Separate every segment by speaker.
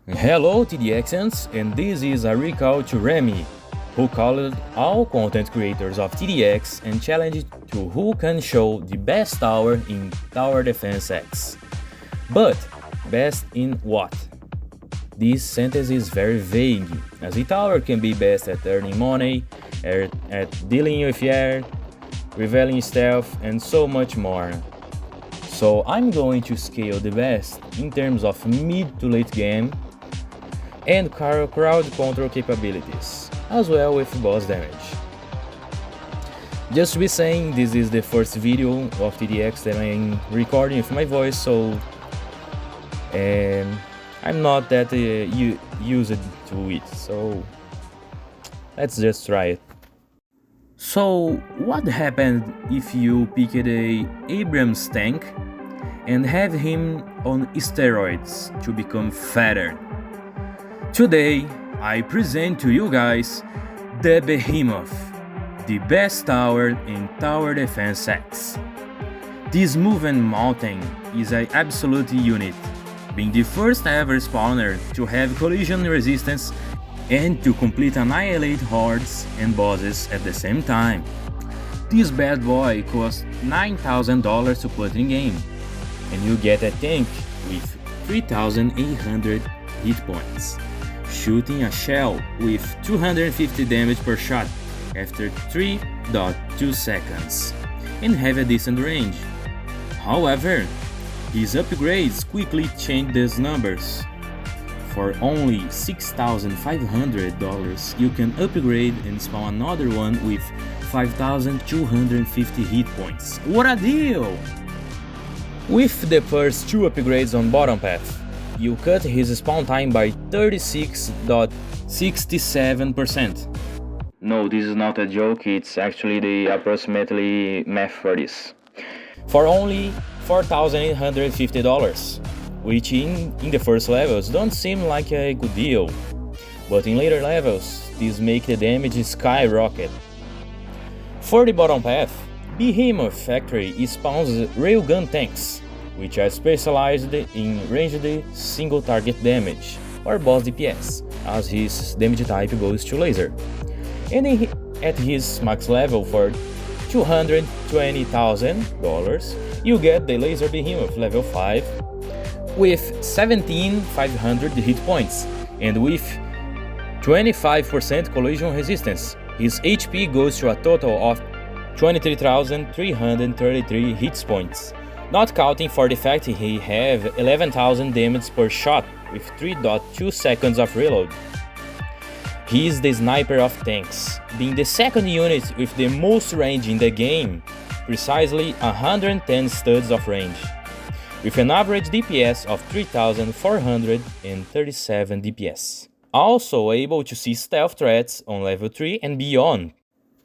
Speaker 1: Hello TDXians, and this is a recall to Remy, who called all content creators of TDX and challenged to who can show the best tower in Tower Defense X. But, best in what? This sentence is very vague, as a tower can be best at earning money, at dealing with air, revealing stealth, and so much more. So I'm going to scale the best in terms of mid to late game and crowd control capabilities, as well with boss damage. Just to be saying, this is the first video of TDX that I'm recording with my voice, so I'm not that used to it, so let's just try it. So, what happened if you picked a Abrams tank and have him on steroids to become fatter? Today, I present to you guys the Behemoth, the best tower in Tower Defense X. This moving mountain is an absolute unit, being the first ever spawner to have collision resistance and to complete annihilate hordes and bosses at the same time. This bad boy costs $9,000 to put in game, and you get a tank with 3,800 hit points, shooting a shell with 250 damage per shot after 3.2 seconds, and have a decent range. However, his upgrades quickly change these numbers. For only $6,500, you can upgrade and spawn another one with 5,250 hit points. What a deal! With the first two upgrades on bottom path, you cut his spawn time by 36.67%. No, this is not a joke, it's actually the approximately math for this. For only $4,850, which in the first levels don't seem like a good deal, but in later levels, this make the damage skyrocket. For the bottom path, Behemoth Factory spawns railgun tanks, which are specialized in ranged single target damage, or boss DPS, as his damage type goes to laser. And at his max level for $220,000, you get the Laser Behemoth level 5 with 17,500 hit points and with 25% collision resistance. His HP goes to a total of 23,333 hit points, not counting for the fact he have 11,000 damage per shot with 3.2 seconds of reload. He is the sniper of tanks, being the second unit with the most range in the game, precisely 110 studs of range, with an average DPS of 3,437 DPS. Also able to see stealth threats on level 3 and beyond,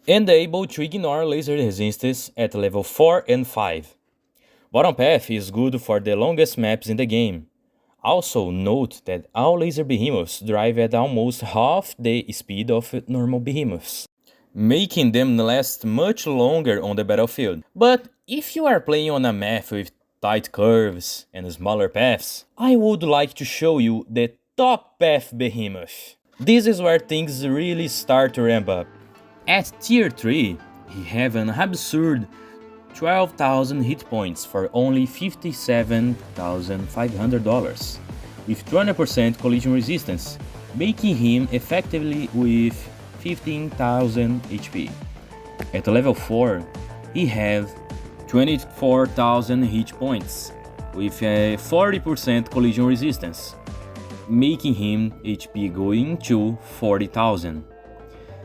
Speaker 1: and able to ignore laser resistance at level 4 and 5. Bottom path is good for the longest maps in the game. Also note that all laser behemoths drive at almost half the speed of normal behemoths, making them last much longer on the battlefield. But if you are playing on a map with tight curves and smaller paths, I would like to show you the top path behemoth. This is where things really start to ramp up. At tier 3, he have an absurd 12,000 hit points for only $57,500, with 20% collision resistance, making him effectively with 15,000 HP. At level 4, he have 24,000 hit points, with a 40% collision resistance, making him HP going to 40,000.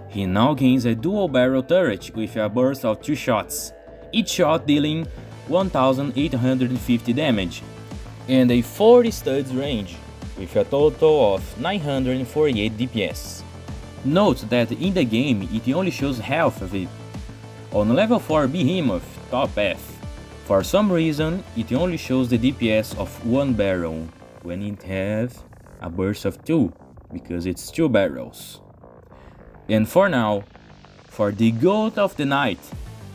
Speaker 1: He now gains a dual barrel turret with a burst of 2 shots, each shot dealing 1,850 damage, and a 40 studs range, with a total of 948 DPS. Note that in the game it only shows half of it. On level 4 Behemoth top path, for some reason it only shows the DPS of 1 barrel, when it have a burst of 2, because it's 2 barrels. And for now, for the goat of the night,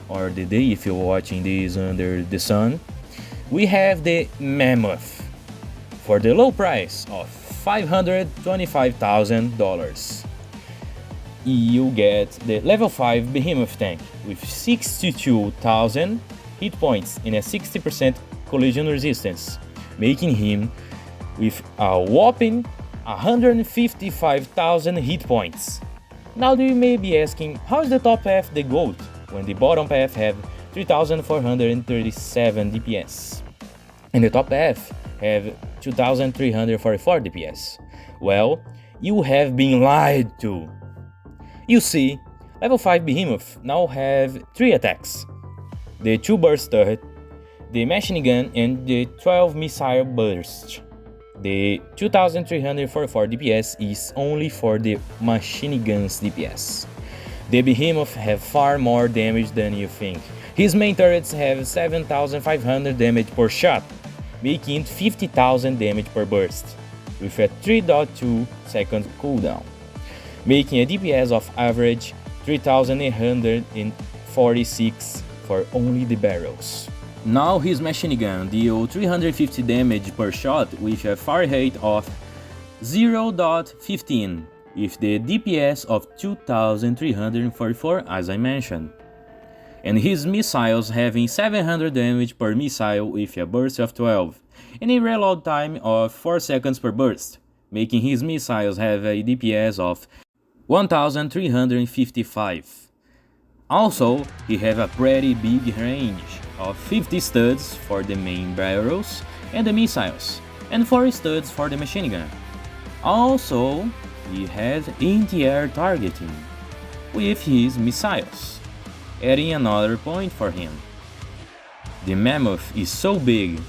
Speaker 1: or the day if you're watching this under the sun, we have the Mammoth, for the low price of $525,000. You get the level 5 behemoth tank with 62,000 hit points and a 60% collision resistance, making him with a whopping 155,000 hit points. Now you may be asking, how is the top path the GOAT when the bottom path have 3,437 DPS and the top path have 2,344 DPS? Well, you have been lied to. You see, level 5 Behemoth now have 3 attacks: the 2 burst turret, the machine gun and the 12 missile burst. The 2,344 DPS is only for the machine gun's DPS. The Behemoth have far more damage than you think. His main turrets have 7,500 damage per shot, making it 50,000 damage per burst, with a 3.2 second cooldown, making a DPS of average 3,846 for only the barrels. Now his machine gun deals 350 damage per shot with a fire rate of 0.15 with the DPS of 2,344 as I mentioned, and his missiles having 700 damage per missile with a burst of 12 and a reload time of 4 seconds per burst, making his missiles have a DPS of 1,355. Also, he have a pretty big range of 50 studs for the main barrels and the missiles, and 40 studs for the machine gun. Also, he has anti-air targeting with his missiles, adding another point for him. The Mammoth is so big,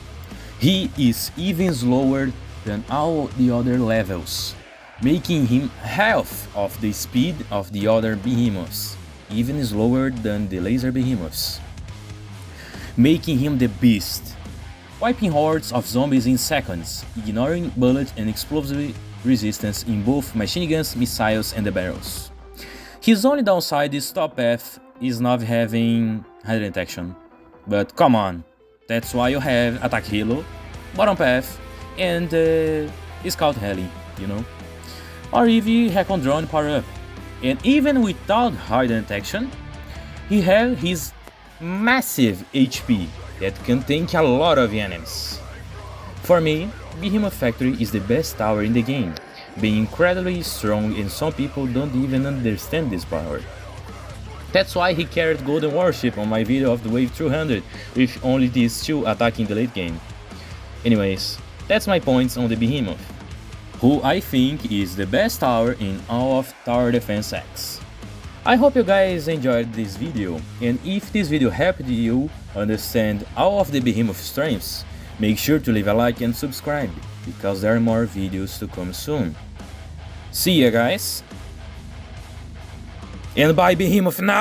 Speaker 1: he is even slower than all the other levels, making him half of the speed of the other behemoths, even slower than the laser behemoths, making him the beast, wiping hordes of zombies in seconds, ignoring bullet and explosive resistance in both machine guns, missiles and the barrels. His only downside is top path is not having high detection, but come on, that's why you have attack halo, bottom path and scout heli, you know, or even recon drone power up. And even without high detection, he has his massive HP that can tank a lot of enemies. For me, Behemoth Factory is the best tower in the game, being incredibly strong and some people don't even understand this power. That's why he carried Golden Warship on my video of the wave 200 with only these 2 attacking the late game. Anyways, that's my points on the Behemoth, who I think is the best tower in all of Tower Defense X. I hope you guys enjoyed this video, and if this video helped you understand all of the Behemoth strengths, make sure to leave a like and subscribe, because there are more videos to come soon. See ya guys! And buy Behemoth now!